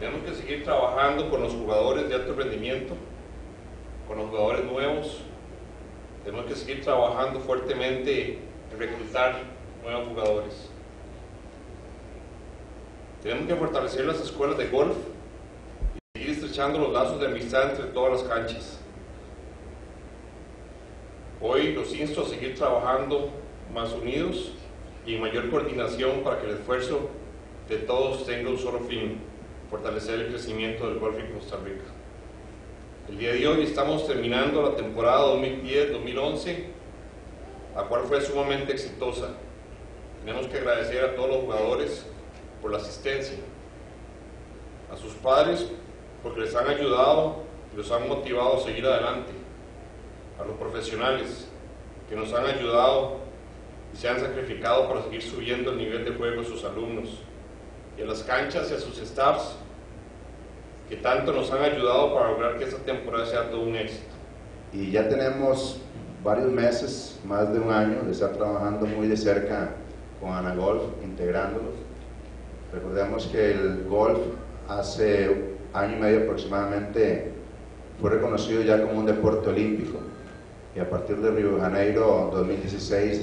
Tenemos que seguir trabajando con los jugadores de alto rendimiento, con los jugadores nuevos. Tenemos que seguir trabajando fuertemente en reclutar nuevos jugadores. Tenemos que fortalecer las escuelas de golf y seguir estrechando los lazos de amistad entre todas las canchas. Hoy los insto a seguir trabajando más unidos y en mayor coordinación para que el esfuerzo de todos tenga un solo fin: fortalecer el crecimiento del golf en Costa Rica. El día de hoy estamos terminando la temporada 2010-2011, la cual fue sumamente exitosa. Tenemos que agradecer a todos los jugadores por la asistencia, a sus padres porque les han ayudado y los han motivado a seguir adelante, a los profesionales que nos han ayudado y se han sacrificado para seguir subiendo el nivel de juego de sus alumnos, y a las canchas y a sus staffs que tanto nos han ayudado para lograr que esta temporada sea todo un éxito. Y ya tenemos varios meses, más de un año, de estar trabajando muy de cerca con Anagolf, integrándolos. Recordemos que el golf hace año y medio aproximadamente fue reconocido ya como un deporte olímpico, y a partir de Río de Janeiro 2016